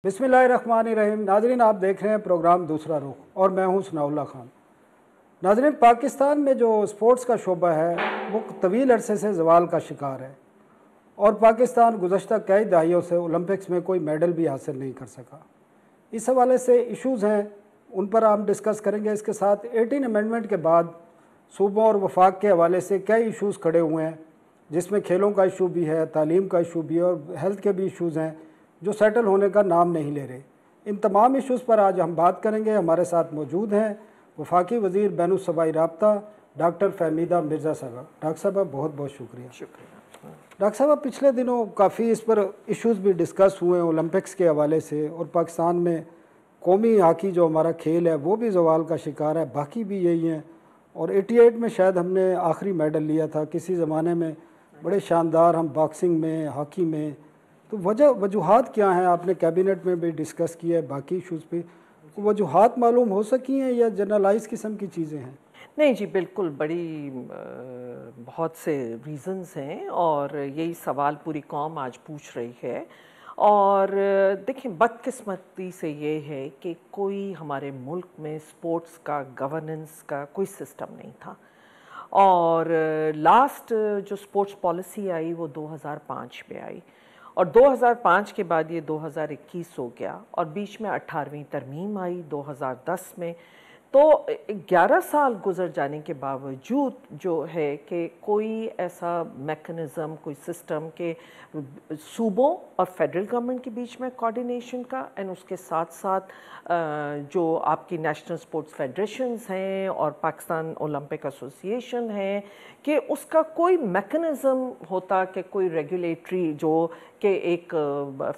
बिस्मिल्लाहिर्रहमानिर्रहीम। नाजरीन, आप देख रहे हैं प्रोग्राम दूसरा रुख और मैं हूं सनाउल्लाह खान। नाजरीन, पाकिस्तान में जो स्पोर्ट्स का शोबा है वो तवील अरसे से जवाल का शिकार है और पाकिस्तान गुज़श्ता कई दहाइयों से ओलंपिक्स में कोई मेडल भी हासिल नहीं कर सका। इस हवाले से इश्यूज़ हैं, उन पर हम डिस्कस करेंगे। इसके साथ 18 अमेंडमेंट के बाद सूबों और वफाक के हवाले से कई इश्यूज़ खड़े हुए हैं, जिसमें खेलों का इशू भी है, तालीम का इशू भी है और हेल्थ के भी इश्यूज़ हैं जो सेटल होने का नाम नहीं ले रहे। इन तमाम इश्यूज़ पर आज हम बात करेंगे। हमारे साथ मौजूद हैं वफाकी वज़ीर बैनुल-सूबाई राब्ता डॉक्टर फहमीदा मिर्ज़ा साहब। डॉक्टर साहब, बहुत बहुत शुक्रिया। डॉक्टर साहब, पिछले दिनों काफ़ी इस पर इश्यूज़ भी डिस्कस हुए ओलंपिक्स के हवाले से, और पाकिस्तान में कौमी हॉकी जो हमारा खेल है वो भी ज़वाल का शिकार है, बाकी भी यही हैं। और 88 में शायद हमने आखिरी मेडल लिया था, किसी ज़माने में बड़े शानदार हम बॉक्सिंग में, हॉकी में। तो वजूहात क्या हैं? आपने कैबिनेट में भी डिस्कस किया है, बाकी इशूज़ पे वजूहात मालूम हो सकी हैं या जनरलाइज किस्म की चीज़ें हैं? नहीं जी, बिल्कुल बड़ी बहुत से रीज़न्स हैं और यही सवाल पूरी कौम आज पूछ रही है। और देखिए, बदकिस्मती से ये है कि कोई हमारे मुल्क में स्पोर्ट्स का गवर्नेंस का कोई सिस्टम नहीं था। और लास्ट जो स्पोर्ट्स पॉलिसी आई वो 2005 में आई और 2005 के बाद ये 2021 हो गया और बीच में 18वीं तरमीम आई 2010 में। तो 11 साल गुजर जाने के बावजूद जो है कि कोई ऐसा मैकेनिज़्म, कोई सिस्टम के सूबों और फेडरल गवर्नमेंट के बीच में कोऑर्डिनेशन का, एंड उसके साथ साथ जो आपकी नेशनल स्पोर्ट्स फेडरेशंस हैं और पाकिस्तान ओलंपिक एसोसिएशन है, कि उसका कोई मैकेनिज़्म होता कि कोई रेगुलेटरी जो कि एक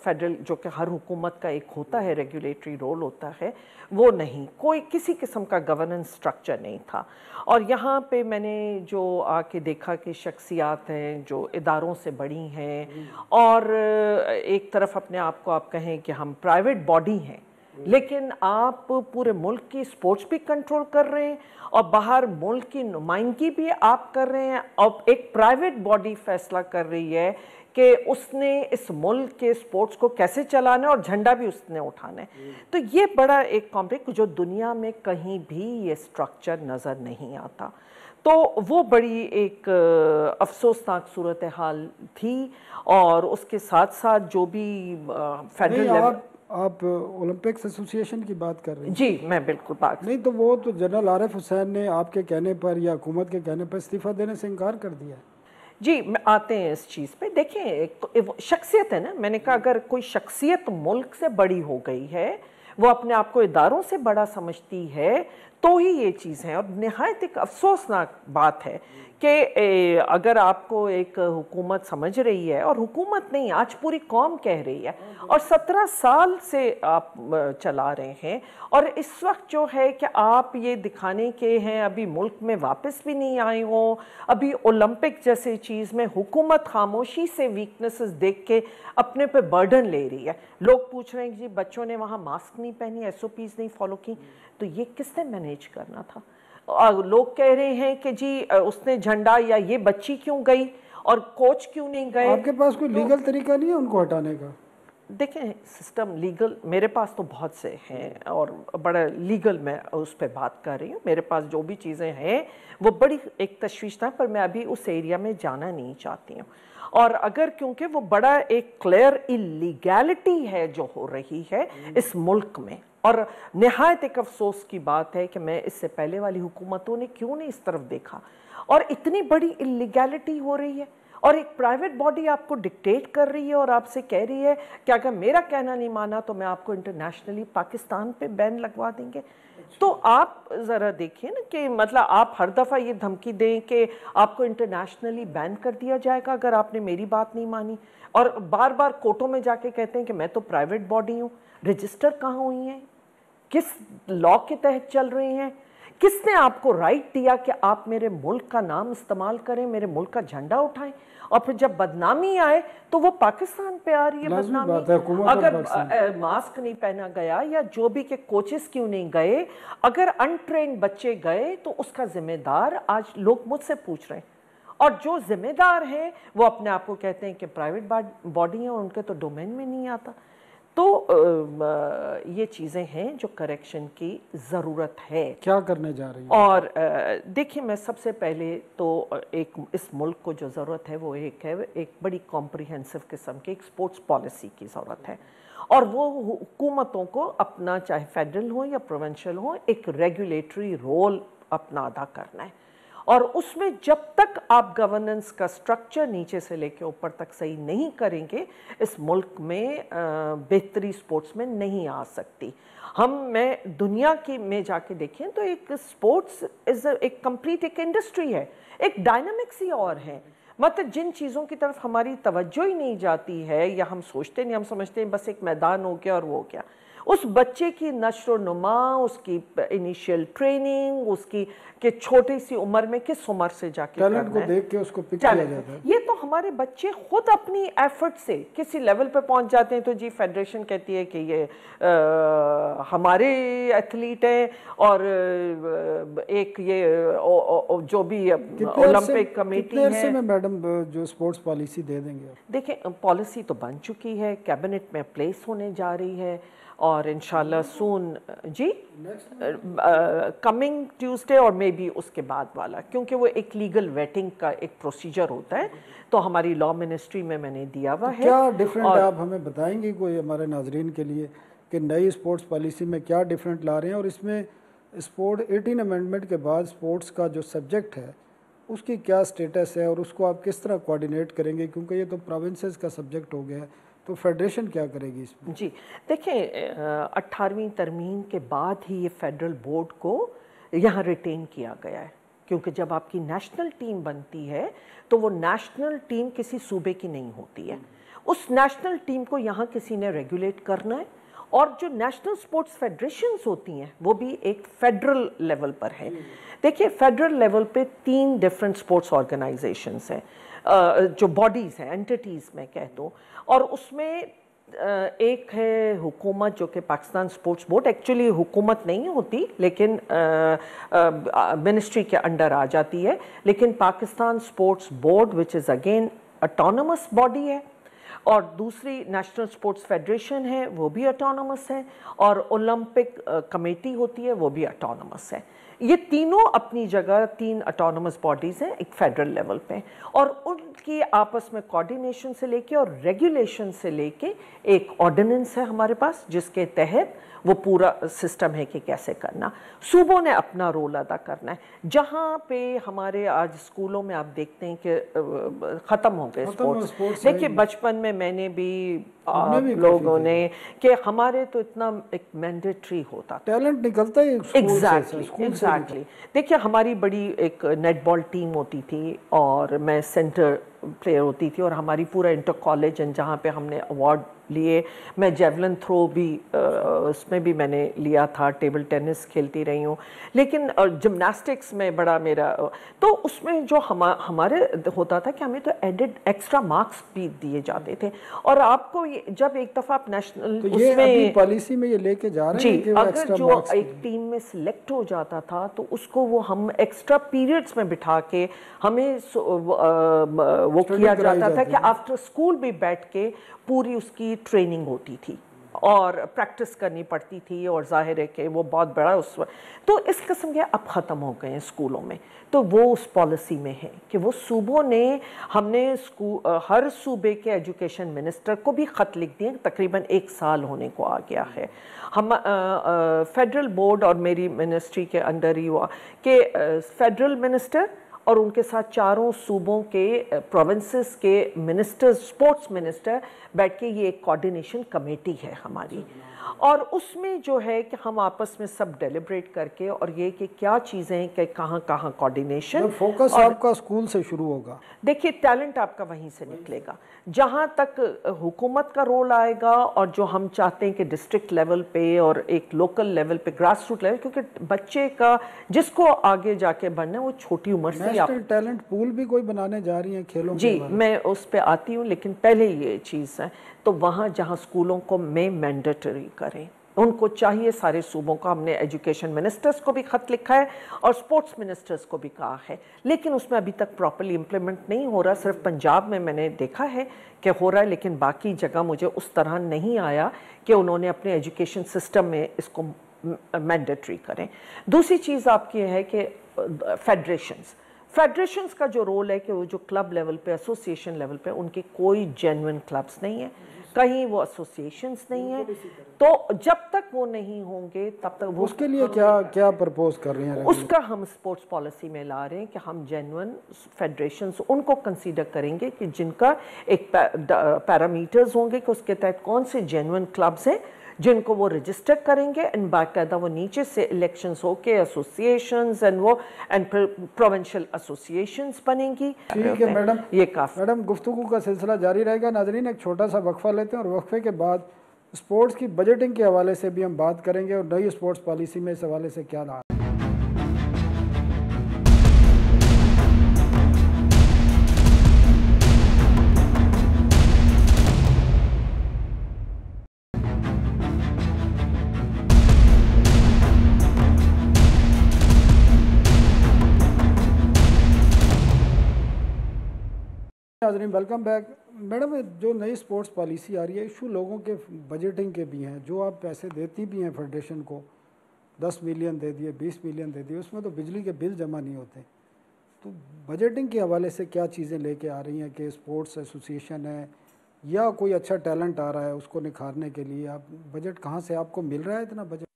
फेडरल, जो कि हर हुकूमत का एक होता है रेगुलेटरी रोल होता है, वो नहीं, कोई किसी किस्म का गवर्नेंस स्ट्रक्चर नहीं था। और यहाँ पे मैंने जो आके देखा कि शख्सियात हैं जो इदारों से बड़ी हैं और एक तरफ अपने आप को आप कहें कि हम प्राइवेट बॉडी हैं, लेकिन आप पूरे मुल्क की स्पोर्ट्स भी कंट्रोल कर रहे हैं और बाहर मुल्क की नुमाइंदगी भी आप कर रहे हैं। और एक प्राइवेट बॉडी फैसला कर रही है कि उसने इस मुल्क के स्पोर्ट्स को कैसे चलाना है और झंडा भी उसने उठाना है। तो ये बड़ा एक कॉम्प्लेक्स जो दुनिया में कहीं भी ये स्ट्रक्चर नज़र नहीं आता। तो वो बड़ी एक अफसोसनाक सूरत हाल थी। और उसके साथ साथ जो भी फेडरल लेवल, आप ओलंपिक्स एसोसिएशन की बात कर रहे हैं? जी, मैं बिल्कुल बात नहीं, तो वो तो जनरल आरिफ हुसैन ने आपके कहने पर या हुकूमत के कहने पर इस्तीफ़ा देने से इनकार कर दिया। जी, आते हैं इस चीज़ पे। देखें, शख्सियत है ना, मैंने कहा अगर कोई शख्सियत मुल्क से बड़ी हो गई है, वो अपने आप को इदारों से बड़ा समझती है, तो ही ये चीज़ है। और निहायत एक अफसोसनाक बात है कि अगर आपको एक हुकूमत समझ रही है, और हुकूमत नहीं, आज पूरी कौम कह रही है, और 17 साल से आप चला रहे हैं, और इस वक्त जो है कि आप ये दिखाने के हैं, अभी मुल्क में वापस भी नहीं आए हो, अभी ओलंपिक जैसे चीज़ में हुकूमत खामोशी से वीकनेसेस देख के अपने पे बर्डन ले रही है। लोग पूछ रहे हैं कि जी बच्चों ने वहाँ मास्क नहीं पहनी, SOPs नहीं फॉलो की, तो ये किसने मैनेज करना था? और लोग कह रहे हैं कि जी उसने झंडा, या ये बच्ची क्यों गई और कोच क्यों नहीं गए? आपके पास कोई लीगल तरीका नहीं है उनको हटाने का? देखें, सिस्टम लीगल मेरे पास तो बहुत से हैं और बड़ा लीगल मैं उस पर बात कर रही हूँ। मेरे पास जो भी चीज़ें हैं वो बड़ी एक तशवीश था, पर मैं अभी उस एरिया में जाना नहीं चाहती हूँ। और अगर, क्योंकि वो बड़ा एक क्लियर इलीगैलिटी है जो हो रही है इस मुल्क में, और निहायत एक अफसोस की बात है कि मैं इससे पहले वाली हुकूमतों ने क्यों नहीं इस तरफ देखा, और इतनी बड़ी इलीगैलिटी हो रही है और एक प्राइवेट बॉडी आपको डिक्टेट कर रही है और आपसे कह रही है कि अगर मेरा कहना नहीं माना तो मैं आपको इंटरनेशनली पाकिस्तान पे बैन लगवा देंगे। तो आप ज़रा देखिए ना कि मतलब आप हर दफ़ा ये धमकी दें कि आपको इंटरनेशनली बैन कर दिया जाएगा अगर आपने मेरी बात नहीं मानी, और बार बार कोर्टों में जाके कहते हैं कि मैं तो प्राइवेट बॉडी हूँ। रजिस्टर कहाँ हुई हैं? किस लॉ के तहत चल रहे हैं? किसने आपको राइट दिया कि आप मेरे मुल्क का नाम इस्तेमाल करें, मेरे मुल्क का झंडा उठाएं? और फिर जब बदनामी आए तो वो पाकिस्तान पे आ रही है बदनामी। अगर मास्क नहीं पहना गया या जो भी के कोचेस क्यों नहीं गए, अगर अनट्रेन्ड बच्चे गए तो उसका जिम्मेदार आज लोग मुझसे पूछ रहे हैं। और जो जिम्मेदार हैं वो अपने आप को कहते हैं कि प्राइवेट बॉडी है और उनके तो डोमेन में नहीं आता। तो ये चीज़ें हैं जो करेक्शन की ज़रूरत है। क्या करने जा रही है? और देखिए, मैं सबसे पहले तो एक इस मुल्क को जो ज़रूरत है वो एक बड़ी कॉम्प्रिहेंसिव किस्म की एक स्पोर्ट्स पॉलिसी की ज़रूरत है, और वो हुकूमतों को अपना, चाहे फेडरल हो या प्रोविंशियल हो, एक रेगुलेटरी रोल अपना अदा करना है। और उसमें जब तक आप गवर्नेंस का स्ट्रक्चर नीचे से लेकर ऊपर तक सही नहीं करेंगे, इस मुल्क में बेहतरी स्पोर्ट्स में नहीं आ सकती। मैं दुनिया की में जाके देखें तो एक स्पोर्ट्स एक कंप्लीट एक इंडस्ट्री है, एक डायनामिक्स ही और है। मतलब जिन चीज़ों की तरफ हमारी तवज्जो ही नहीं जाती है, या हम सोचते नहीं, हम समझते हैं बस एक मैदान हो गया और वो हो गया। उस बच्चे की नश्र नुमा, उसकी इनिशियल ट्रेनिंग, उसकी कि छोटी सी उम्र में किस उम्र से जाके टैलेंट को देख के उसको पिक किया जाता है। ये तो हमारे बच्चे खुद अपनी एफर्ट से किसी लेवल पे पहुंच जाते हैं। तो जी फेडरेशन कहती है कि ये हमारे एथलीट हैं, और एक ये जो भी ओलंपिक कमेटी है। में मैडम जो स्पोर्ट्स पॉलिसी दे देंगे? देखिए, पॉलिसी तो बन चुकी है, कैबिनेट में प्लेस होने जा रही है, और इंशाल्लाह सून जी कमिंग ट्यूसडे और मे बी उसके बाद वाला, क्योंकि वो एक लीगल वेटिंग का एक प्रोसीजर होता है, तो हमारी लॉ मिनिस्ट्री में मैंने दिया हुआ है। क्या डिफरेंट आप हमें बताएंगे कोई हमारे नाजरीन के लिए कि नई स्पोर्ट्स पॉलिसी में क्या डिफरेंट ला रहे हैं, और इसमें स्पोर्ट 18 अमेंडमेंट के बाद स्पोर्ट्स का जो सब्जेक्ट है उसकी क्या स्टेटस है, और उसको आप किस तरह कोऑर्डिनेट करेंगे, क्योंकि ये तो प्रोविंसेस का सब्जेक्ट हो गया है, तो फेडरेशन क्या करेगी इसमें? जी देखिए, 18वीं तरमीम के बाद ही ये फेडरल बोर्ड को यहाँ रिटेन किया गया है, क्योंकि जब आपकी नेशनल टीम बनती है तो वो नेशनल टीम किसी सूबे की नहीं होती है। उस नेशनल टीम को यहाँ किसी ने रेगुलेट करना है, और जो नेशनल स्पोर्ट्स फेडरेशंस होती हैं वो भी एक फेडरल लेवल पर है। देखिए, फेडरल लेवल पे 3 डिफरेंट स्पोर्ट्स ऑर्गेनाइजेशंस हैं, जो बॉडीज़ हैं, एंटिटीज़ मैं कह दूँ, और उसमें एक है हुकूमत जो कि पाकिस्तान स्पोर्ट्स बोर्ड, एक्चुअली हुकूमत नहीं होती लेकिन मिनिस्ट्री के अंडर आ जाती है, लेकिन Pakistan sports board which is again autonomous body है, और दूसरी नेशनल स्पोर्ट्स फेडरेशन है, वो भी ऑटोनमस है, और ओलंपिक कमेटी होती है, वो भी ऑटोनमस है। ये तीनों अपनी जगह 3 ऑटोनमस बॉडीज़ हैं एक फेडरल लेवल पे, और उनकी आपस में कोऑर्डिनेशन से लेके और रेगुलेशन से लेके एक ऑर्डिनेंस है हमारे पास, जिसके तहत वो पूरा सिस्टम है कि कैसे करना। सूबों ने अपना रोल अदा करना है। जहाँ पे हमारे आज स्कूलों में आप देखते हैं कि ख़त्म हो गए स्पोर्ट्स। देखिए, बचपन में मैंने भी लोगों ने कि हमारे तो इतना एक मैंडेटरी होता, टैलेंट निकलता है एग्जैक्टली। देखिए, हमारी बड़ी एक नेटबॉल टीम होती थी, और मैं सेंटर प्लेयर होती थी, और हमारी पूरा इंटर कॉलेज जहाँ पे हमने अवार्ड लिए। मैं जेवलिन थ्रो भी उसमें भी मैंने लिया था, टेबल टेनिस खेलती रही हूँ, लेकिन जिम्नास्टिक्स में बड़ा मेरा, तो उसमें जो हमारे होता था कि हमें तो एडेड एक्स्ट्रा मार्क्स भी दिए जाते थे। और आपको जब एक दफ़ा आप नेशनल तो उसमें पॉलिसी में ये लेके जा रहे हैं कि अगर जो एक टीम में सिलेक्ट हो जाता था तो उसको वो हम एक्स्ट्रा पीरियड्स में बिठा के हमें वो किया जाता था कि आफ्टर स्कूल भी बैठ के पूरी उसकी ट्रेनिंग होती थी और प्रैक्टिस करनी पड़ती थी, और जाहिर है कि वो बहुत बड़ा उस वक्त, तो इस किस्म के अब ख़त्म हो गए हैं स्कूलों में। तो वो उस पॉलिसी में है कि वो सूबों ने, हमने हर सूबे के एजुकेशन मिनिस्टर को भी ख़त लिख दिए, तकरीबन 1 साल होने को आ गया है। हम फेडरल बोर्ड और मेरी मिनिस्ट्री के अंडर ही हुआ कि फेडरल मिनिस्टर और उनके साथ 4 सूबों के प्रोविंसेस के मिनिस्टर्स, स्पोर्ट्स मिनिस्टर बैठ के ये एक कोऑर्डिनेशन कमेटी है हमारी, और उसमें जो है कि हम आपस में सब डेलिब्रेट करके, और ये कि क्या चीज़ें हैं कि कहाँ कहाँ कोऑर्डिनेशन। फोकस आपका स्कूल से शुरू होगा। देखिए, टैलेंट आपका वहीं से निकलेगा, जहाँ तक हुकूमत का रोल आएगा, और जो हम चाहते हैं कि डिस्ट्रिक्ट लेवल पे और एक लोकल लेवल पे, ग्रास रूट लेवल, क्योंकि बच्चे का जिसको आगे जाके बनना है वो छोटी उम्र से नेशनल टैलेंट पूल भी कोई बनाने जा रही हैं खेलों जी, मैं उस पर आती हूँ, लेकिन पहले ये चीज़ है तो वहाँ जहाँ स्कूलों को में मैंडेटरी करें उनको चाहिए, सारे सूबों को, हमने एजुकेशन मिनिस्टर्स को भी ख़त लिखा है और स्पोर्ट्स मिनिस्टर्स को भी कहा है, लेकिन उसमें अभी तक प्रॉपर्ली इम्प्लीमेंट नहीं हो रहा। सिर्फ पंजाब में मैंने देखा है कि हो रहा है, लेकिन बाकी जगह मुझे उस तरह नहीं आया कि उन्होंने अपने एजुकेशन सिस्टम में इसको मैंडेटरी करें। दूसरी चीज़ आपकी है कि फेडरेशंस का जो रोल है कि वो जो क्लब लेवल पे, एसोसिएशन लेवल पे, उनके कोई जेन्युइन क्लब्स नहीं है, कहीं वो एसोसिएशंस नहीं है। तो जब तक वो नहीं होंगे तब तक वो, उसके लिए क्या क्या प्रपोज कर रही हैं? उसका हम स्पोर्ट्स पॉलिसी में ला रहे हैं कि हम जेन्युइन फेडरेशंस उनको कंसीडर करेंगे कि जिनका एक पैरामीटर्स होंगे कि उसके तहत कौन से जेन्युइन क्लब्स हैं जिनको वो रजिस्टर करेंगे, एंड बाकायदा वो नीचे से इलेक्शंस होके एसोसिएशंस एंड प्रोविंशियल एसोसिएशंस बनेंगी। ठीक है मैडम, ये काफ़ी। मैडम, गुफ्तगू का सिलसिला जारी रहेगा। नाज़रीन, एक छोटा सा वक्फा लेते हैं और वक्फे के बाद स्पोर्ट्स की बजटिंग के हवाले से भी हम बात करेंगे और नई स्पोर्ट्स पॉलिसी में इस हवाले से क्या रहा। नाज़रीन, वेलकम बैक। मैडम, जो नई स्पोर्ट्स पॉलिसी आ रही है, इशू लोगों के बजटिंग के भी हैं। जो आप पैसे देती भी हैं फेडरेशन को, 10 मिलियन दे दिए, 20 मिलियन दे दिए, उसमें तो बिजली के बिल जमा नहीं होते। तो बजटिंग के हवाले से क्या चीज़ें लेके आ रही हैं कि स्पोर्ट्स एसोसिएशन है या कोई अच्छा टैलेंट आ रहा है उसको निखारने के लिए, आप बजट कहाँ से आपको मिल रहा है इतना बजट?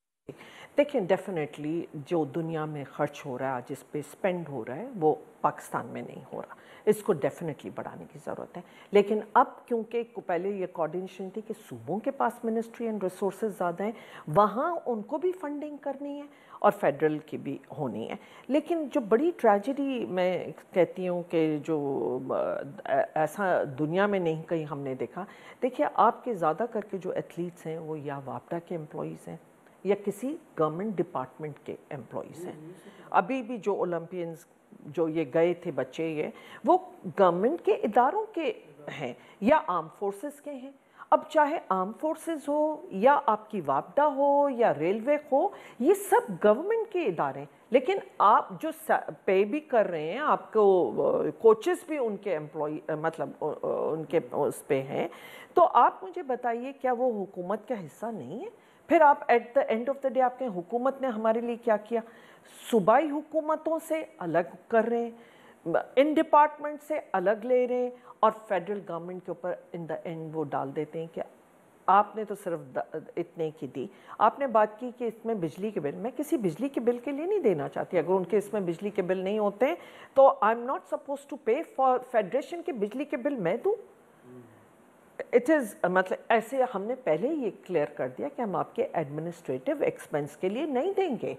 देखिए, डेफिनेटली जो दुनिया में खर्च हो रहा है, जिस पे स्पेंड हो रहा है, वो पाकिस्तान में नहीं हो रहा। इसको डेफिनेटली बढ़ाने की ज़रूरत है। लेकिन अब क्योंकि पहले ये कोऑर्डिनेशन थी कि सूबों के पास मिनिस्ट्री एंड रिसोर्सेज ज़्यादा हैं, वहाँ उनको भी फंडिंग करनी है और फेडरल की भी होनी है। लेकिन जो बड़ी ट्रेजेडी मैं कहती हूँ कि जो ऐसा दुनिया में नहीं कहीं हमने देखा। देखिए, आपके ज़्यादा करके जो एथलीट्स हैं वो या वापडा के एम्प्लॉइज़ हैं या किसी गवर्नमेंट डिपार्टमेंट के एम्प्लॉइज़ हैं। अभी भी जो ओलंपियंस जो ये गए थे बच्चे, ये वो गवर्नमेंट के इदारों के हैं या आर्म फोर्सेस के हैं। अब चाहे आर्म फोर्सेस हो या आपकी वापडा हो या रेलवे हो, ये सब गवर्नमेंट के इदारे हैं। लेकिन आप जो पे भी कर रहे हैं, आपको कोचेस भी उनके एम्प्लॉय मतलब उनके उस पे हैं। तो आप मुझे बताइए, क्या वो हुकूमत का हिस्सा नहीं है? फिर आप at the end of the day आपके हुकूमत ने हमारे लिए क्या किया? सूबाई हुकूमतों से अलग कर रहे हैं, इन डिपार्टमेंट से अलग ले रहे हैं और फेडरल गवर्नमेंट के ऊपर इन द एंड वो डाल देते हैं कि आपने तो सिर्फ इतने की दी। आपने बात की कि इसमें बिजली के बिल, मैं किसी बिजली के बिल के लिए नहीं देना चाहती। अगर उनके इसमें बिजली के बिल नहीं होते तो I am not suppose to pay for federation के बिजली के बिल मैं दूँ। इट इज़ मतलब ऐसे हमने पहले ये क्लियर कर दिया कि हम आपके एडमिनिस्ट्रेटिव एक्सपेंस के लिए नहीं देंगे।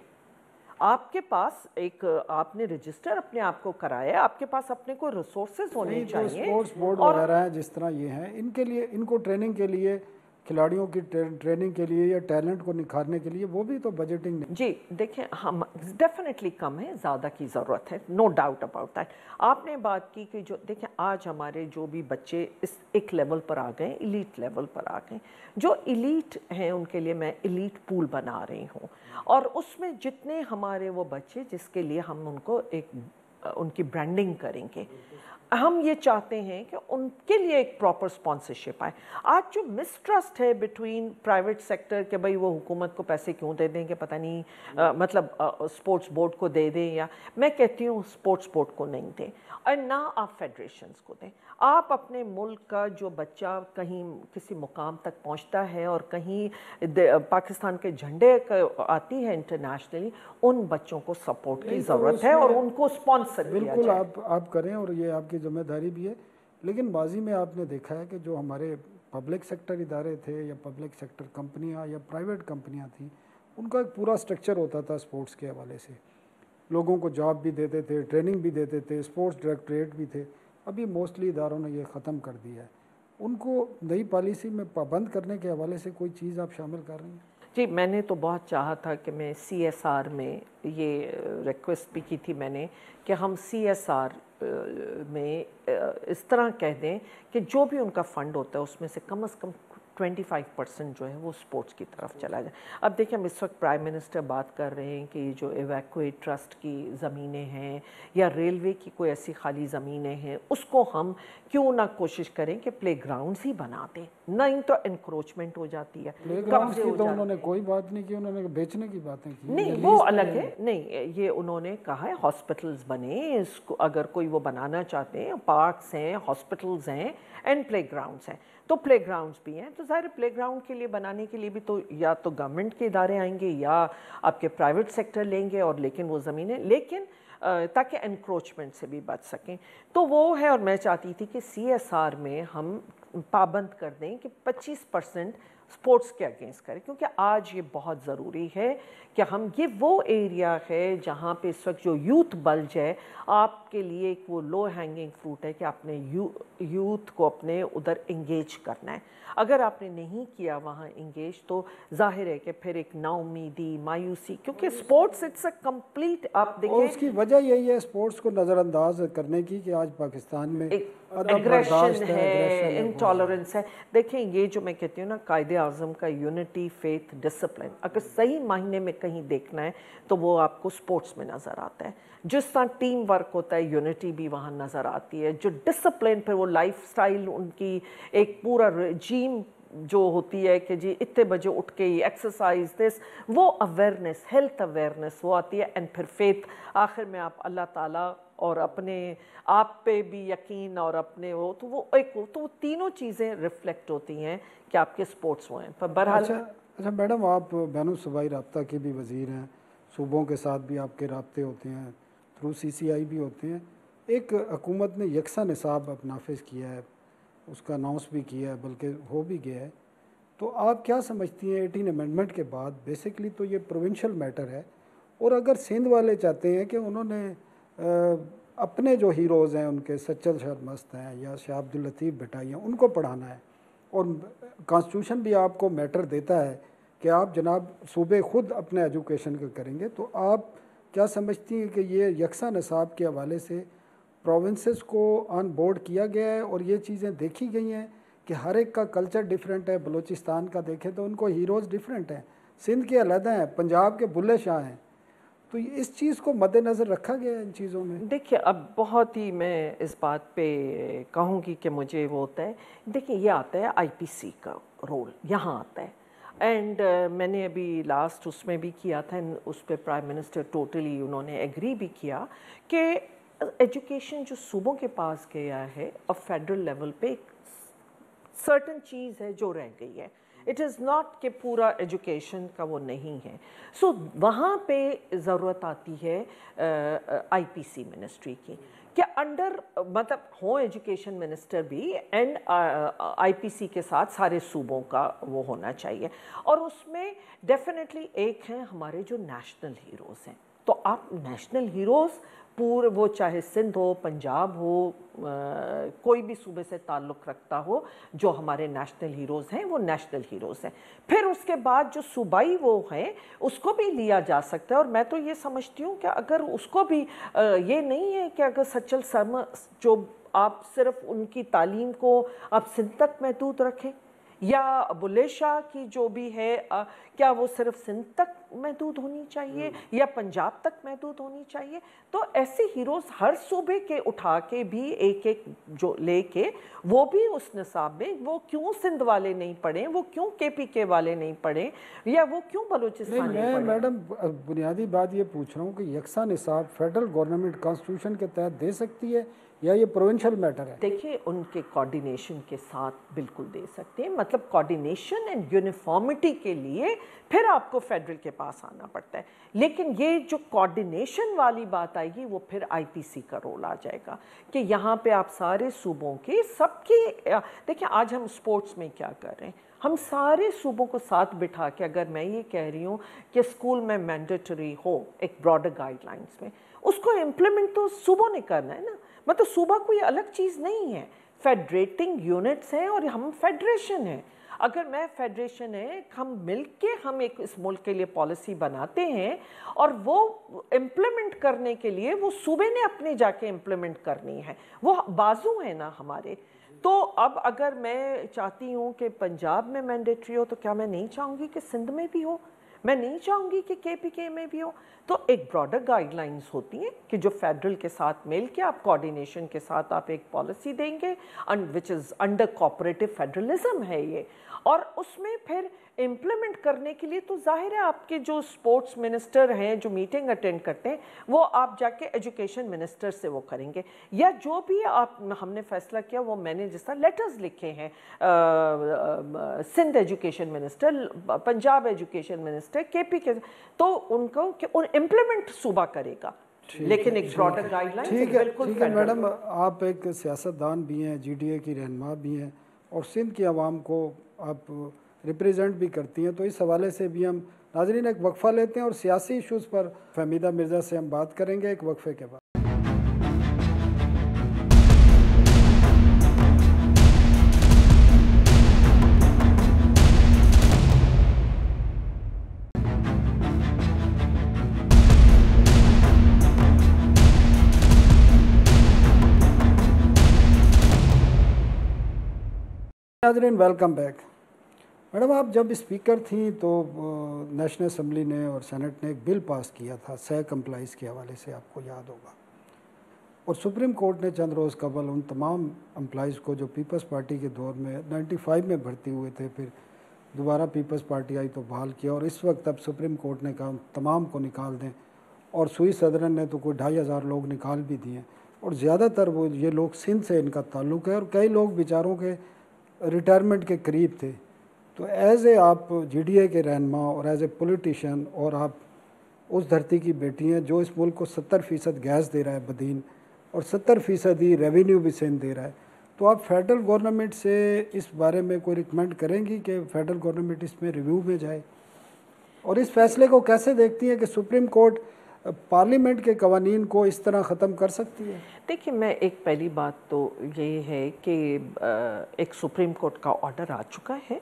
आपके पास एक आपने रजिस्टर अपने आप को कराया है, आपके पास अपने को रिसोर्सेज होने चाहिए। स्पोर्ट्स बोर्ड वगैरह हैं जिस तरह ये हैं, इनके लिए, इनको ट्रेनिंग के लिए, खिलाड़ियों की ट्रेनिंग के लिए या टैलेंट को निखारने के लिए वो भी तो बजटिंग नहीं। जी देखिए, हम डेफिनेटली कम है, ज़्यादा की ज़रूरत है, नो डाउट अबाउट दैट। आपने बात की कि जो देखिए आज हमारे जो भी बच्चे इस एक लेवल पर आ गए, इलीट लेवल पर आ गए, जो इलीट हैं उनके लिए मैं इलीट पूल बना रही हूँ और उसमें जितने हमारे वो बच्चे जिसके लिए हम उनको एक उनकी ब्रांडिंग करेंगे, हम ये चाहते हैं कि उनके लिए एक प्रॉपर स्पॉन्सरशिप आए। आज जो मिसट्रस्ट है बिटवीन प्राइवेट सेक्टर के भाई वो हुकूमत को पैसे क्यों दे देंगे, पता नहीं मतलब स्पोर्ट्स बोर्ड को दे दें, या मैं कहती हूँ स्पोर्ट्स बोर्ड को नहीं दें और ना आप फेडरेशंस को दें। आप अपने मुल्क का जो बच्चा कहीं किसी मुकाम तक पहुंचता है और कहीं पाकिस्तान के झंडे आती है इंटरनेशनली, उन बच्चों को सपोर्ट की ज़रूरत है और उनको स्पॉन्सर किया जाए। बिल्कुल आप करें और ये आपकी जिम्मेदारी भी है। लेकिन माजी में आपने देखा है कि जो हमारे पब्लिक सेक्टर इदारे थे या पब्लिक सेक्टर कंपनियां या प्राइवेट कंपनियां थी, उनका एक पूरा स्ट्रक्चर होता था स्पोर्ट्स के हवाले से। लोगों को जॉब भी देते थे, ट्रेनिंग भी देते थे, स्पोर्ट्स डायरेक्टरेट भी थे। अभी मोस्टली इदारों ने ये ख़त्म कर दिया है। उनको नई पॉलिसी में पाबंद करने के हवाले से कोई चीज़ आप शामिल कर रही हैं? जी, मैंने तो बहुत चाहा था कि मैं CSR में ये रिक्वेस्ट भी की थी मैंने कि हम CSR में इस तरह कह दें कि जो भी उनका फ़ंड होता है उसमें से कम 25% जो है वो स्पोर्ट्स की तरफ चला जाए। अब देखिए, हम इस वक्त प्राइम मिनिस्टर बात कर रहे हैं कि जो इवैक्यूएट ट्रस्ट की ज़मीनें हैं या रेलवे की कोई ऐसी खाली ज़मीनें हैं, उसको हम क्यों ना कोशिश करें कि प्ले ग्राउंड्स ही बना दें, नहीं तो इंक्रोचमेंट हो जाती है, कब्जे की तो उन्होंने कोई बात नहीं की, उन्होंने बेचने की बातें की। नहीं, वो अलग है। नहीं, ये उन्होंने कहा है हॉस्पिटल्स बने, इसको अगर कोई वो बनाना चाहते हैं, पार्क्स हैं, हॉस्पिटल्स हैं एंड प्ले ग्राउंड्स हैं, तो प्ले ग्राउंड्स भी हैं, तो ज़ाहिर प्ले ग्राउंड के लिए बनाने के लिए भी तो या तो गवर्नमेंट के इदारे आएंगे या आपके प्राइवेट सेक्टर लेंगे, और लेकिन वो ज़मीनें, लेकिन ताकि एनक्रोचमेंट से भी बच सकें। तो वो है, और मैं चाहती थी कि CSR में हम पाबंद कर दें कि 25% स्पोर्ट्स के अगेंस्ट करें, क्योंकि आज ये बहुत ज़रूरी है कि हम, ये वो एरिया है जहाँ पे इस वक्त जो यूथ बल्ज है, आपके लिए एक वो लो हैंगिंग फ्रूट है कि आपने यूथ को अपने उधर इंगेज करना है। अगर आपने नहीं किया वहाँ इंगेज, तो जाहिर है कि फिर एक नाउमीदी, मायूसी, क्योंकि स्पोर्ट्स इट्स अ कंप्लीट, आप देखें उसकी वजह यही है स्पोर्ट्स को नज़रअंदाज करने की कि आज पाकिस्तान में एग्रेशन है, इंटॉलरेंस है। देखें, ये जो मैं कहती हूँ ना, कायदे आज़म का यूनिटी, फेथ, डिसिप्लिन, अगर सही मायने में कहीं देखना है तो वो आपको स्पोर्ट्स में नज़र आता है। जिस तरह टीम वर्क होता है, यूनिटी भी वहाँ नज़र आती है। जो डिसिप्लिन, फिर वो लाइफस्टाइल, उनकी एक पूरा रेजीम जो होती है कि जी इतने बजे उठ के एक्सरसाइज, दिस, वो अवेयरनेस, हेल्थ अवेयरनेस वो आती है। एंड फिर फेथ, आखिर में आप अल्लाह ताला और अपने आप पे भी यकीन, और अपने तो वो एक, तो वो तीनों चीज़ें रिफ्लेक्ट होती हैं कि आपके स्पोर्ट्स हुए हैं। पर बहरहाल अच्छा मैडम, आप बैनुल सूबाई राब्ता के भी वज़ीर हैं, सूबों के साथ भी आपके राब्ते होते हैं, थ्रू CCI भी होते हैं। एक हुकूमत ने यकसा निसाब अब नाफिज किया है, उसका अनाउंस भी किया है, बल्कि हो भी गया है, तो आप क्या समझती हैं 18 अमेंडमेंट के बाद? बेसिकली तो ये प्रोविंशियल मैटर है, और अगर सिंध वाले चाहते हैं कि उन्होंने अपने जो हीरोज़ हैं, उनके सच्चल शर्मस्त हैं या शाह अब्दुल लतीफ़ भटाई हैं, उनको पढ़ाना है, और कॉन्स्टिट्यूशन भी आपको मैटर देता है कि आप जनाब सूबे ख़ुद अपने एजुकेशन का करेंगे, तो आप क्या समझती हैं कि ये यकसा निसाब के हवाले से प्रोविंसेस को ऑन बोर्ड किया गया है, और ये चीज़ें देखी गई हैं कि हर एक का कल्चर डिफरेंट है? बलूचिस्तान का देखें तो उनको हीरोज़ डिफरेंट हैं, सिंध के अलहदा हैं, पंजाब के बुल्ले शाह हैं, तो इस चीज़ को मद्देनज़र रखा गया है इन चीज़ों में? देखिए, अब बहुत ही मैं इस बात पे कहूँगी कि मुझे वो होता है, देखिए ये आता है IPC का रोल यहाँ आता है, एंड मैंने अभी लास्ट उसमें भी किया था, उस पर प्राइम मिनिस्टर टोटली उन्होंने एग्री भी किया कि एजुकेशन जो सूबों के पास गया है, और फेडरल लेवल पे एक सर्टन चीज़ है जो रह गई है। इट इज़ नॉट कि पूरा एजुकेशन का वो नहीं है। सो वहाँ पे ज़रूरत आती है IPC मिनिस्ट्री की, कि अंडर, मतलब हो एजुकेशन मिनिस्टर भी, एंड IPC के साथ सारे सूबों का वो होना चाहिए। और उसमें डेफिनेटली एक हैं हमारे जो नेशनल हीरोज़ हैं, तो आप नेशनल हीरोज़ पूरे, वो चाहे सिंध हो, पंजाब हो, कोई भी सूबे से ताल्लुक़ रखता हो, जो हमारे नेशनल हीरोज़ हैं वो नेशनल हीरोज़ हैं। फिर उसके बाद जो सूबाई वो हैं उसको भी लिया जा सकता है। और मैं तो ये समझती हूँ कि अगर उसको भी ये नहीं है कि अगर सच्चल शर्मा जो आप सिर्फ उनकी तालीम को आप सिंध तक महदूद रखें, या बुल्ले शाह की जो भी है क्या वो सिर्फ सिंध तक महदूद होनी चाहिए या पंजाब तक महदूद होनी चाहिए? तो ऐसे हीरोज़ हर सूबे के उठा के भी एक एक जो लेके, वो भी उस निसाब में, वो क्यों सिंध वाले नहीं पढ़े, वो क्यों KPK वाले नहीं पढ़े, या वो क्यों बलूचिस्तान नहीं पढ़े? मैडम बुनियादी बात ये पूछ रहा हूँ कि यकसा निसाब फेडरल गवर्नमेंट कॉन्स्टिट्यूशन के तहत दे सकती है या ये प्रोविंशियल मैटर है? देखिए, उनके कोऑर्डिनेशन के साथ बिल्कुल दे सकते हैं, मतलब कोऑर्डिनेशन एंड यूनिफॉर्मिटी के लिए फिर आपको फेडरल के पास आना पड़ता है। लेकिन ये जो कोऑर्डिनेशन वाली बात आएगी, वो फिर IPC का रोल आ जाएगा कि यहाँ पे आप सारे सूबों के सबके, देखिए आज हम स्पोर्ट्स में क्या कर रहे हैं, हम सारे सूबों को साथ बिठा के, अगर मैं ये कह रही हूँ कि स्कूल में मैंडेटरी हो एक ब्रॉडर गाइडलाइंस में, उसको इम्प्लीमेंट तो सूबों ने करना है ना। मतलब सूबा कोई अलग चीज़ नहीं है, फेडरेटिंग यूनिट्स हैं और हम फेडरेशन हैं। अगर मैं फेडरेशन है, हम मिलके हम एक इस मुल्क के लिए पॉलिसी बनाते हैं, और वो इम्प्लीमेंट करने के लिए वो सूबे ने अपने जाके इम्प्लीमेंट करनी है। वो बाजू है ना हमारे, तो अब अगर मैं चाहती हूँ कि पंजाब में मैंडेटरी हो, तो क्या मैं नहीं चाहूँगी कि सिंध में भी हो? मैं नहीं चाहूँगी कि केपीके में भी हो। तो एक ब्रॉडर गाइडलाइंस होती हैं कि जो फेडरल के साथ मिल के आप कोऑर्डिनेशन के साथ आप एक पॉलिसी देंगे, which is under cooperative federalism है ये। और उसमें फिर इम्प्लीमेंट करने के लिए तो जाहिर है आपके जो स्पोर्ट्स मिनिस्टर हैं जो मीटिंग अटेंड करते हैं, वो आप जाके एजुकेशन मिनिस्टर से वो करेंगे, या जो भी आप हमने फैसला किया वो मैंने जिस तरह लेटर्स लिखे हैं Sindh education minister, Punjab education minister, KP के, तो उनको इम्प्लीमेंट सूबा करेगा, लेकिन एक ब्रॉडर गाइडलाइन बिल्कुल। ठीक है मैडम, आप एक सियासतदान भी हैं, जीडीए की रहनुमा भी हैं और सिंध की आवाम को आप रिप्रेजेंट भी करती हैं, तो इस हवाले से भी हम नाज़रीन एक वक्फ़ा लेते हैं और सियासी इशूज़ पर फहमीदा मिर्ज़ा से हम बात करेंगे एक वक्फ़े के बाद। नाज़रीन वेलकम बैक। मैडम, आप जब स्पीकर थी तो नेशनल असम्बली ने और सेनेट ने एक बिल पास किया था सह कंप्लाइज के हवाले से, आपको याद होगा, और सुप्रीम कोर्ट ने चंद रोज़ कबल उन तमाम एम्प्लॉइज़ को जो पीपल्स पार्टी के दौर में 95 में भर्ती हुए थे, फिर दोबारा पीपल्स पार्टी आई तो बहाल किया, और इस वक्त अब सुप्रीम कोर्ट ने कहा उन तमाम को निकाल दें, और सुई सदरन ने तो कोई 2500 लोग निकाल भी दिए, और ज़्यादातर वो ये लोग सिंध से इनका ताल्लुक़ है, और कई लोग बेचारों के रिटायरमेंट के करीब थे। तो एज़ ए आप जीडीए के रहनुमा और एज़ ए पॉलिटिशियन, और आप उस धरती की बेटी हैं जो इस मुल्क को 70% गैस दे रहा है बदीन, और 70% ही रेवेन्यू भी सिंध दे रहा है, तो आप फेडरल गवर्नमेंट से इस बारे में कोई रिकमेंड करेंगी कि फेडरल गवर्नमेंट इसमें रिव्यू में जाए? और इस फैसले को कैसे देखती हैं कि सुप्रीम कोर्ट पार्लियामेंट के कवानीन को इस तरह ख़त्म कर सकती है? देखिए, मैं एक पहली बात तो ये है कि एक सुप्रीम कोर्ट का ऑर्डर आ चुका है,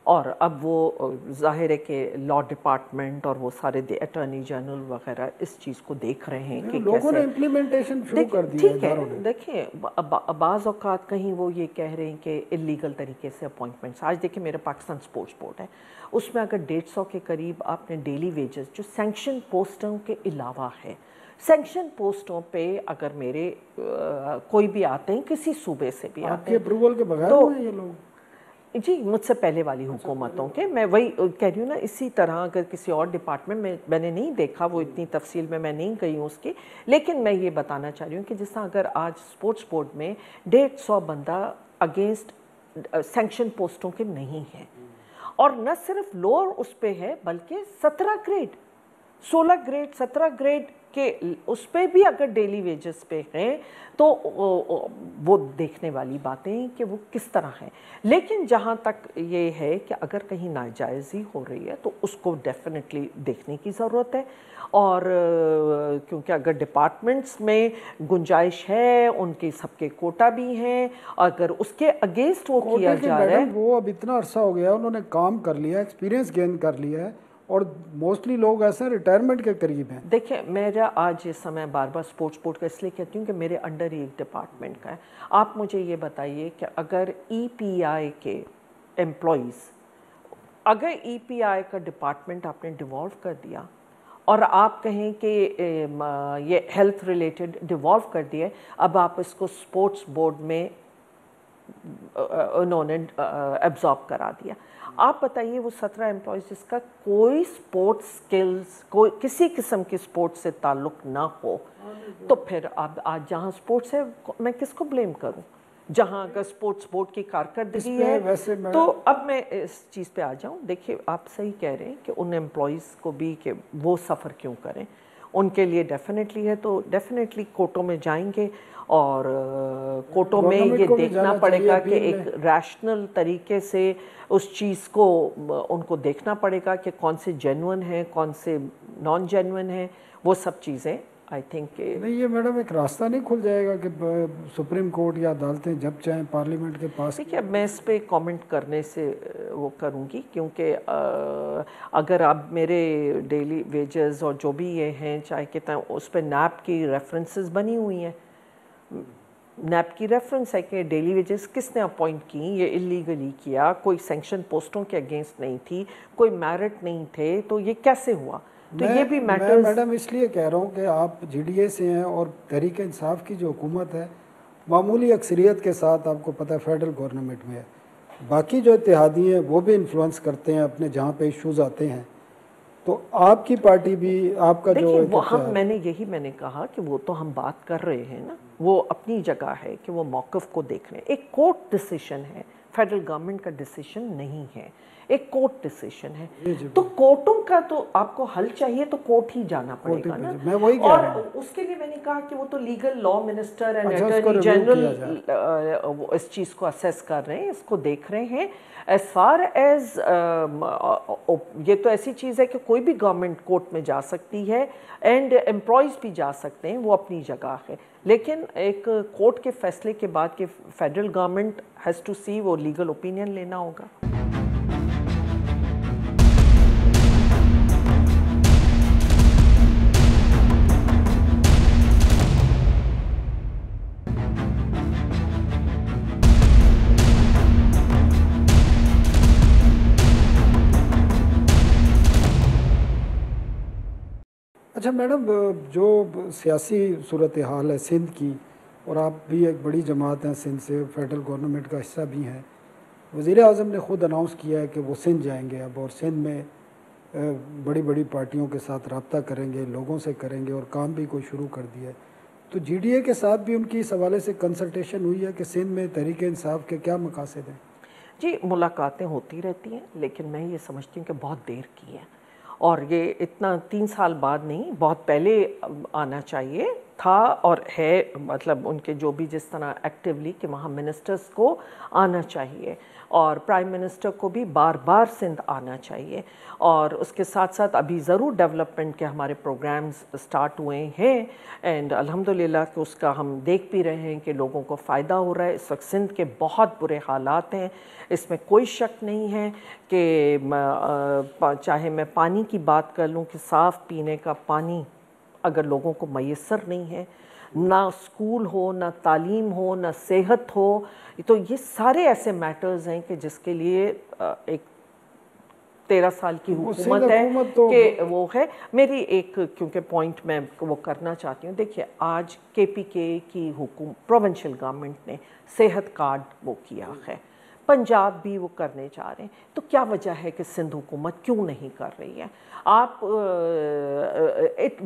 और अब वो जाहिर है कि लॉ डिपार्टमेंट और वो सारे अटॉर्नी जनरल वगैरह इस चीज़ को देख रहे हैं कि लोगों ने इम्प्लीमेंटेशन शुरू कर दी है। ठीक है, देखिए बाज़ औक़ात कहीं वो ये कह रहे हैं कि इलीगल तरीके से अपॉइंटमेंट्स। आज देखिए मेरा पाकिस्तान स्पोर्ट्स बोर्ड है, उसमें अगर 150 के करीब आपने डेली वेजेस जो सैंक्शन पोस्टों के अलावा है, सैंक्शन पोस्टों पे अगर मेरे कोई भी आते हैं किसी सूबे से भी आते हैं, अप्रूवल के बगैर तो ये लोग जी मुझसे पहले वाली हुकूमतों के, मैं वही कह रही हूँ ना, इसी तरह अगर किसी और डिपार्टमेंट में मैंने नहीं देखा, वो इतनी तफसील में मैं नहीं गई हूँ उसकी, लेकिन मैं ये बताना चाह रही हूँ कि जिस तरह अगर आज स्पोर्ट्स बोर्ड में 150 बंदा अगेंस्ट सैंक्शन पोस्टों के नहीं है, और न सिर्फ लोअर उस पर है बल्कि 17 ग्रेड 16 ग्रेड 17 ग्रेड के उस पर भी अगर डेली वेजेस पे हैं, तो वो देखने वाली बातें कि वो किस तरह है। लेकिन जहाँ तक ये है कि अगर कहीं नाजायज़ी हो रही है तो उसको डेफिनेटली देखने की ज़रूरत है, और क्योंकि अगर डिपार्टमेंट्स में गुंजाइश है, उनके सबके कोटा भी हैं, अगर उसके अगेंस्ट वो किया जा रहा है, वो अब इतना अरसा हो गया, उन्होंने काम कर लिया, एक्सपीरियंस गेन कर लिया है, और मोस्टली लोग ऐसे रिटायरमेंट के करीब हैं। देखिए, मेरा आज ये समय बार बार स्पोर्ट्स बोर्ड का इसलिए कहती हूँ कि मेरे अंडर ही एक डिपार्टमेंट का है। आप मुझे ये बताइए कि अगर ईपीआई के एम्प्लॉइज़, अगर ईपीआई का डिपार्टमेंट आपने डिवॉल्व कर दिया और आप कहें कि ये हेल्थ रिलेटेड डिवॉल्व कर दिए, अब आप इसको स्पोर्ट्स बोर्ड में उन्होंने एब्जॉर्ब करा दिया, आप बताइए वो 17 एम्प्लॉयज़ जिसका कोई स्पोर्ट्स स्किल्स, कोई किसी किस्म की स्पोर्ट्स से ताल्लुक़ ना हो, तो फिर अब आज जहाँ स्पोर्ट्स है मैं किसको ब्लेम करूँ? जहाँ अगर स्पोर्ट्स बोर्ड की कारकर्दगी है, तो अब मैं इस चीज़ पे आ जाऊँ। देखिए, आप सही कह रहे हैं कि उन एम्प्लॉयज़ को भी कि वो सफ़र क्यों करें, उनके लिए डेफिनेटली है, तो डेफिनेटली कोर्टों में जाएंगे, और कोर्टों में ये देखना पड़ेगा कि एक रैशनल तरीके से उस चीज़ को उनको देखना पड़ेगा कि कौन से जेन्युइन हैं, कौन से नॉन जेन्युइन हैं, वो सब चीज़ें आई थिंक नहीं, ये मैडम एक रास्ता नहीं खुल जाएगा कि सुप्रीम कोर्ट या अदालतें जब चाहें पार्लियामेंट के पास? देखिए, अब मैं इस पर कमेंट करने से वो करूँगी, क्योंकि अगर आप मेरे डेली वेजेस और जो भी ये हैं चाहे कितना, उस पर नैप की रेफरेंसेस बनी हुई हैं, नैब की रेफरेंस है कि डेली वेजेस किसने अपॉइंट की, ये इलीगली किया, कोई सैंक्शन पोस्टों के अगेंस्ट नहीं थी, कोई मेरिट नहीं थे, तो ये कैसे हुआ? तो ये भी मैं मैटर्स। मैडम इसलिए कह रहा हूँ कि आप जीडीए से हैं और तहरीक इंसाफ की जो हुकूमत है मामूली अक्सरियत के साथ, आपको पता है फेडरल गवर्नमेंट में है, बाकी जो इत्तेहादी हैं वो भी इन्फ्लुएंस करते हैं अपने जहाँ पे इश्यूज आते हैं, तो आपकी पार्टी भी आपका जो देखिए वो हम मैंने कहा कि वो तो हम बात कर रहे हैं ना, वो अपनी जगह है कि वो मौक़िफ़ को देख रहे हैं। एक कोर्ट डिसीजन है, फेडरल गवर्नमेंट का डिसीजन नहीं है, एक कोर्ट डिसीजन है। तो कोर्टों का तो आपको हल चाहिए तो कोर्ट ही जाना पड़ेगा ना। मैं वही कह रहा हूं। उसके लिए मैंने कहा कि वो तो legal law minister and attorney general इस चीज़ को असेस कर रहे हैं, इसको देख रहे हैं। एज फार एज ये तो ऐसी चीज़ है कि कोई भी गवर्नमेंट कोर्ट में जा सकती है एंड एम्प्लॉयज़ भी जा सकते हैं, वो अपनी जगह है। लेकिन एक कोर्ट के फैसले के बाद कि फेडरल गवर्नमेंट हैज़ टू सी, वो लीगल ओपिनियन लेना होगा। अच्छा मैडम, जो सियासी सूरत हाल है सिंध की, और आप भी एक बड़ी जमात हैं सिंध से, फेडरल गवर्नमेंट का हिस्सा भी हैं, वज़ीर आज़म ने ख़ुद अनाउंस किया है कि वो सिंध जाएंगे अब, और सिंध में बड़ी बड़ी पार्टियों के साथ रब्ता करेंगे, लोगों से करेंगे, और काम भी कोई शुरू कर दिया है। तो जीडीए के साथ भी उनकी इस हवाले से कंसल्टेशन हुई है कि सिंध में तहरीक इंसाफ के क्या मकासद हैं? जी, मुलाकातें होती रहती हैं, लेकिन मैं ये समझती हूँ कि बहुत देर की है, और ये इतना 3 साल बाद नहीं, बहुत पहले आना चाहिए था और है। मतलब उनके जो भी जिस तरह एक्टिवली कि वहाँ मिनिस्टर्स को आना चाहिए और प्राइम मिनिस्टर को भी बार बार सिंध आना चाहिए। और उसके साथ साथ अभी ज़रूर डेवलपमेंट के हमारे प्रोग्राम्स स्टार्ट हुए हैं एंड अल्हम्दुलिल्लाह कि उसका हम देख भी रहे हैं कि लोगों को फ़ायदा हो रहा है। इस वक्त सिंध के बहुत बुरे हालात हैं, इसमें कोई शक नहीं है कि चाहे मैं पानी की बात कर लूँ कि साफ़ पीने का पानी अगर लोगों को मैसर नहीं है, ना स्कूल हो, ना तालीम हो, ना सेहत हो, तो ये सारे ऐसे मैटर्स हैं कि जिसके लिए एक 13 साल की हुकूमत है तो कि वो है। मेरी एक क्योंकि पॉइंट मैं वो करना चाहती हूँ, देखिए आज केपीके की प्रोविंशियल गवर्नमेंट ने सेहत कार्ड वो किया है, पंजाब भी वो करने जा रहे हैं, तो क्या वजह है कि सिंध हुकूमत क्यों नहीं कर रही है? आप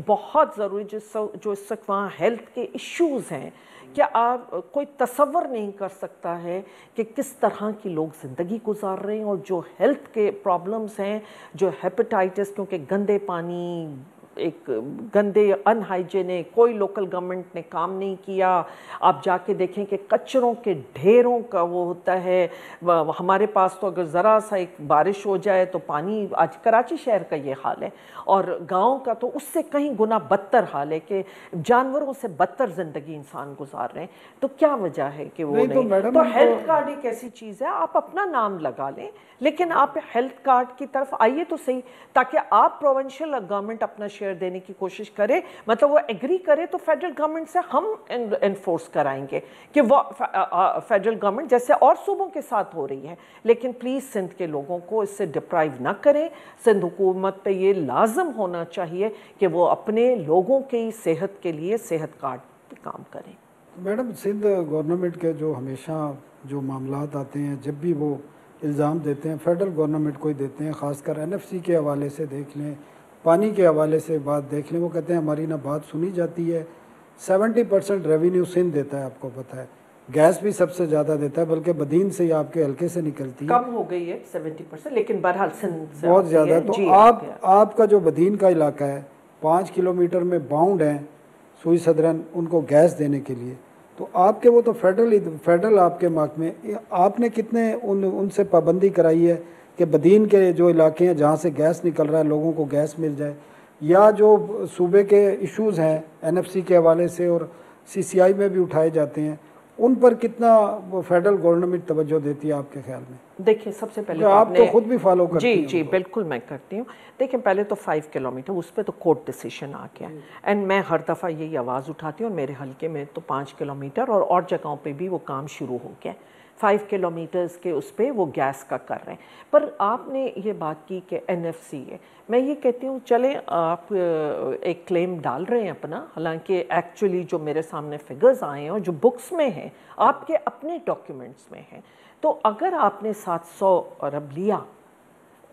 बहुत ज़रूरी जो इस वक्त वहाँ हेल्थ के इश्यूज़ हैं, क्या आप कोई तसव्वुर नहीं कर सकता है कि किस तरह की लोग ज़िंदगी गुजार रहे हैं, और जो हेल्थ के प्रॉब्लम्स हैं, जो हेपेटाइटिस, क्योंकि गंदे पानी, एक गंदे अनहाइजेनिक, कोई लोकल गवर्नमेंट ने काम नहीं किया। आप जाके देखें कि कचरों के ढेरों का वो होता है। हमारे पास तो अगर ज़रा सा एक बारिश हो जाए तो पानी, आज कराची शहर का ये हाल है, और गांव का तो उससे कहीं गुना बदतर हाल है कि जानवरों से बदतर ज़िंदगी इंसान गुजार रहे हैं। तो क्या वजह है कि वो नहीं? तो हेल्थ कार्ड एक ऐसी चीज़ है, आप अपना नाम लगा लें, लेकिन आप हेल्थ कार्ड की तरफ आइए तो सही, ताकि आप प्रोविंशियल गवर्नमेंट अपना शेयर देने की कोशिश करे, मतलब वो एग्री करे, तो फेडरल गवर्नमेंट से हम एनफोर्स कराएंगे कि वो फेडरल गवर्नमेंट जैसे और सूबों के साथ हो रही है। लेकिन प्लीज़ सिंध के लोगों को इससे डिप्राइव ना करें। सिंध हुकूमत पे ये लाजम होना चाहिए कि वो अपने लोगों की सेहत के लिए सेहत कार्ड पे काम करें। मैडम, सिंध गवर्नमेंट के जो हमेशा जो मामलात आते हैं, जब भी वो इल्ज़ाम देते हैं फेडरल गवर्नमेंट को ही देते हैं, ख़ासकर एनएफसी के हवाले से देख लें, पानी के हवाले से बात देख लें, वो कहते हैं हमारी ना बात सुनी जाती है। 70% रेवेन्यू सिंध देता है, आपको पता है, गैस भी सबसे ज़्यादा देता है, बल्कि बदीन से ही आपके हल्के से निकलती है, कम हो गई है 70%, लेकिन बहरहाल सिंध बहुत ज़्यादा। तो आपका जो बदीन का इलाका है, 5 किलोमीटर में बाउंड है सुई सदरन उनको गैस देने के लिए, तो आपके वो तो फेडरल आपके महकमे, आपने कितने उनसे पाबंदी कराई है कि बदीन के जो इलाके हैं जहाँ से गैस निकल रहा है लोगों को गैस मिल जाए? या जो सूबे के इश्यूज़ हैं एनएफसी के हवाले से और सीसीआई में भी उठाए जाते हैं, उन पर कितना वो फेडरल गवर्नमेंट तवज्जो देती है आपके ख्याल में? देखिए सबसे पहले तो आप तो खुद भी फॉलो करती जी हैं जी बिल्कुल मैं करती हूँ। देखिए पहले तो 5 किलोमीटर उस पर तो कोर्ट डिसीजन आ गया एंड मैं हर दफ़ा यही आवाज़ उठाती हूँ और मेरे हल्के में तो 5 किलोमीटर और जगहों पे भी वो काम शुरू हो गया। 5 किलोमीटर्स के उस पर वो गैस का कर रहे हैं। पर आपने ये बात की कि NFC है, मैं ये कहती हूँ चलें आप एक क्लेम डाल रहे हैं अपना, हालांकि एक्चुअली जो मेरे सामने फिगर्स आए हैं और जो बुक्स में हैं आपके अपने डॉक्यूमेंट्स में हैं, तो अगर आपने 700 अरब लिया,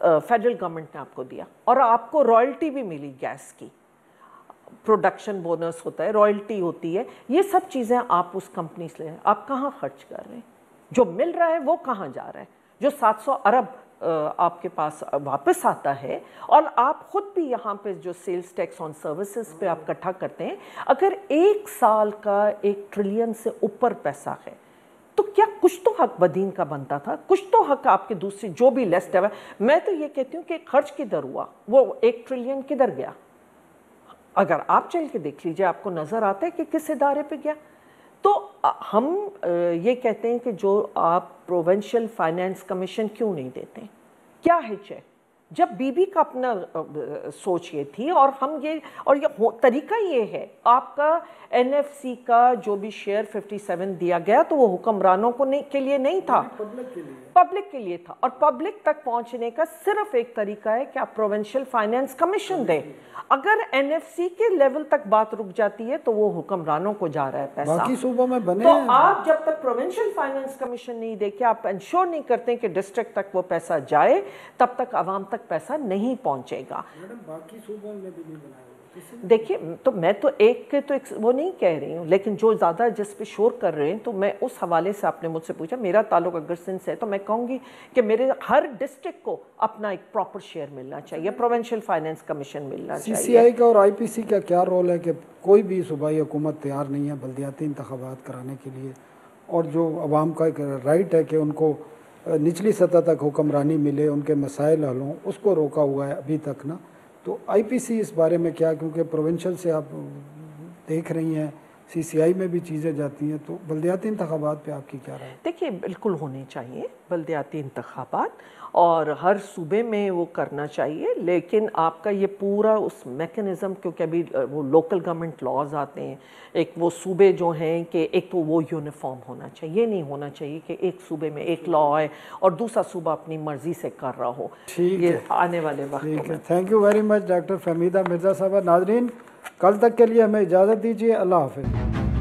फेडरल गवर्नमेंट ने आपको दिया और आपको रॉयल्टी भी मिली, गैस की प्रोडक्शन बोनस होता है, रॉयल्टी होती है, ये सब चीज़ें आप उस कंपनी से ले, आप कहाँ खर्च कर रहे हैं? जो मिल रहा है वो कहाँ जा रहा है? जो 700 अरब आपके पास वापस आता है और आप खुद भी यहाँ पे जो सेल्स टैक्स ऑन सर्विसेज पे आप इकट्ठा करते हैं, अगर एक साल का 1 ट्रिलियन से ऊपर पैसा है तो क्या कुछ तो हक बदीन का बनता था, कुछ तो हक आपके दूसरी जो भी लेस्ट है। मैं तो ये कहती हूँ कि खर्च किधर हुआ, वो 1 ट्रिलियन किधर गया? अगर आप चल के देख लीजिए आपको नज़र आता है कि किस इदारे पे गया। तो हम ये कहते हैं कि जो आप प्रोविंशियल फाइनेंस कमीशन क्यों नहीं देते, क्या है चेक? जब बीबी का अपना सोच ये थी और हम ये तरीका ये है, आपका NFC का जो भी शेयर 57 दिया गया तो वो हुक्मरानों को के लिए नहीं था, पब्लिक के लिए था। और पब्लिक तक पहुंचने का सिर्फ एक तरीका है कि आप प्रोविंशियल फाइनेंस कमीशन दें। अगर NFC के लेवल तक बात रुक जाती है तो वो हुक्मरानों को जा रहा है पैसा, बाकी सूबों में बने तो आप जब तक प्रोविंशियल फाइनेंस कमीशन नहीं देके आप इंश्योर नहीं करते कि डिस्ट्रिक्ट तक वो पैसा जाए, तब तक आवाम तक पैसा नहीं पहुंचेगा। बाकी सूबों में भी नहीं बनाया। देखिए तो मैं तो वो नहीं कह रही हूँ, लेकिन जो ज़्यादा जिस पे शोर कर रहे हैं, तो मैं उस हवाले से आपने मुझसे पूछा, मेरा ताल्लुक अगर सिंध से है तो मैं कहूँगी कि मेरे हर डिस्ट्रिक्ट को अपना एक प्रॉपर शेयर मिलना चाहिए, प्रोविंशियल फाइनेंस कमिशन मिलना चाहिए। CCI का और IPC का क्या रोल है कि कोई भी सूबाई हुकूमत तैयार नहीं है बल्दियाती इंतखाबात कराने के लिए, और जो अवाम का एक राइट है कि उनको निचली सतह तक हुक्मरानी मिले, उनके मसाइल हल हों, उसको रोका हुआ है अभी तक ना। तो IPC इस बारे में क्या, क्योंकि प्रोविंशियल से आप देख रही हैं CCI में भी चीज़ें जाती हैं, तो बल्दियाती इंतखाबात पे आपकी क्या राय है? देखिए बिल्कुल होने चाहिए बल्दियाती इंतखाबात और हर सूबे में वो करना चाहिए, लेकिन आपका ये पूरा उस मैकेनिज़्म, क्योंकि अभी वो लोकल गवर्नमेंट लॉज आते हैं, एक वो सूबे जो हैं कि एक तो वो यूनिफॉर्म होना चाहिए, ये नहीं होना चाहिए कि एक सूबे में एक लॉ है और दूसरा सूबा अपनी मर्जी से कर रहा हो। ठीक ये है, आने वाले वक्त में। Thank you very much doctor Fahmida Mirza साहबा। नाजरीन, कल तक के लिए हमें इजाज़त दीजिए। अल्लाह हाफ़िज़।